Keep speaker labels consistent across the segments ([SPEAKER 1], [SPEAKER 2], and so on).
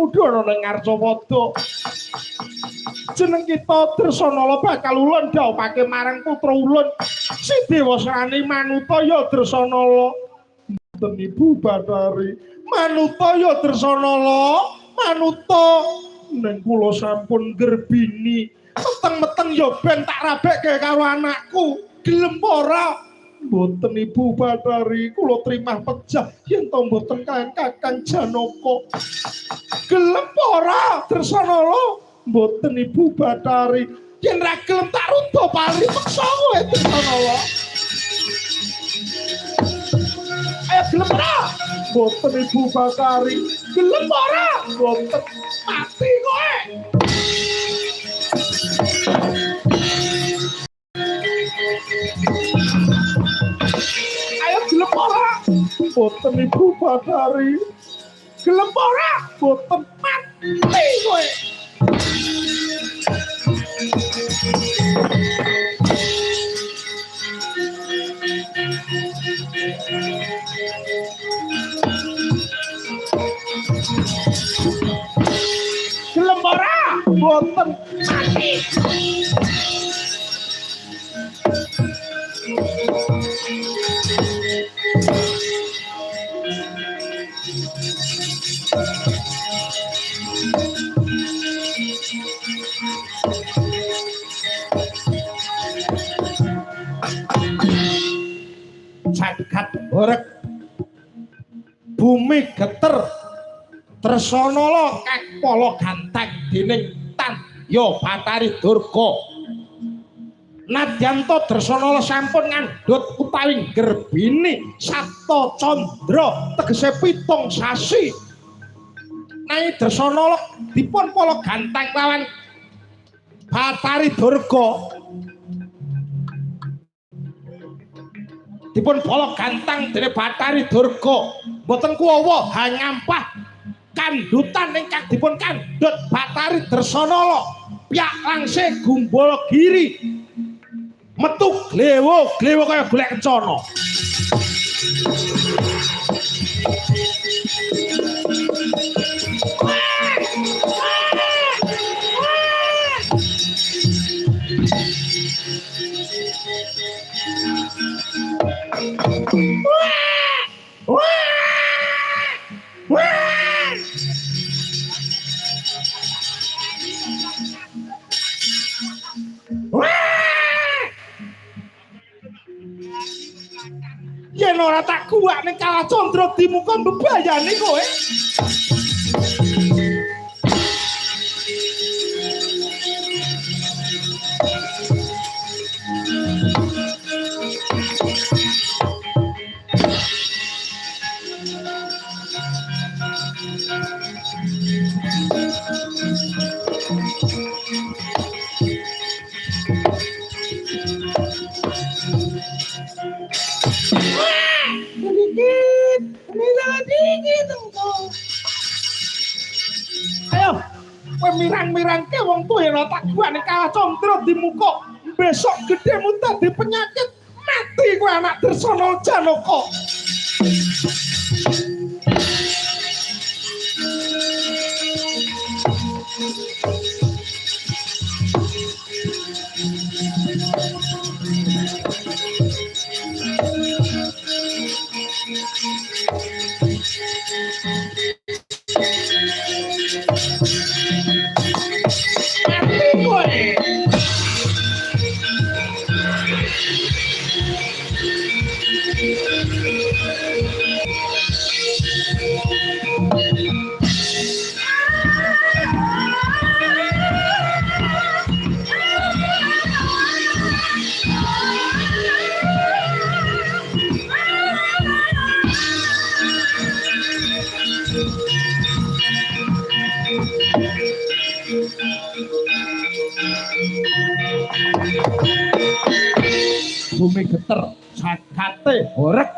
[SPEAKER 1] mudhun ning Ngarcapada. Jeneng kita Dresanala bakal ulun dhawuhake marang putra ulun si Dewasrani Manutaya Dresanala. Mboten Ibu Bathari. Manutaya Dresanala, Manuta ning kula sampun gerbini. Meteng-meteng ya ben tak rabekke karo anakku. Gelem ora? Mboten Ibu Bathari, kula trimah pejah yen to mboten kaen Kakang Janaka. Gelem ora Dresanala? Mboten Ibu Bathari. Yen ra gelem tak rudha pali peksa kowe Dresanala. Ayo gelem ora? Mboten Ibu Bathari. Gelem ora? Mboten. Mati kowe. Ayo gelem ora? Mboten Ibu Bathari. Gelem ora? Mboten. Mati kowe. Gelem ora? Mboten. Mati. Jagat horeg bumi geter Dresanala kepala ganteng dening Tandya Bathari Durga. Nadyanto Dresanala sampun ngandhut utawi gerbini Sabta Candra tegese 7 sasi. Nanging Dresanala dipun pala ganteng lawan Bathari Durga. Dipun pala ganteng dening Bathari Durga. Mboten kuwawa hangampah kandhutan ingkang dipun kandhut Bathari Dresanala. Piyak langse Gumbala Giri. Metu glewo kaya golek kencana. Yen ora tak kuwak ning Kalacandra dimuka mbebayani kowe. Ayo, kowe mirang-mirangke wong tuwa yen tak kuwak ning Kalacandra dimuka besok gedhemu dadi penyakit mati kowe anak Dresanala Janaka. Bumi geter jagate horeg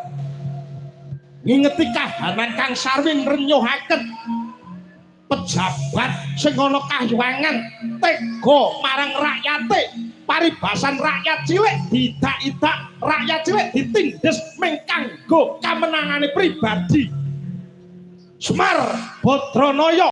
[SPEAKER 1] ngingeti kahanan kang sarwi renyuhaken pejabat sing ana kahyangan tega marang rakyate paribasan rakyat cilik didak-idak rakyat cilik ditindes ming kanggo kamenangane pribadi. Semar Badranaya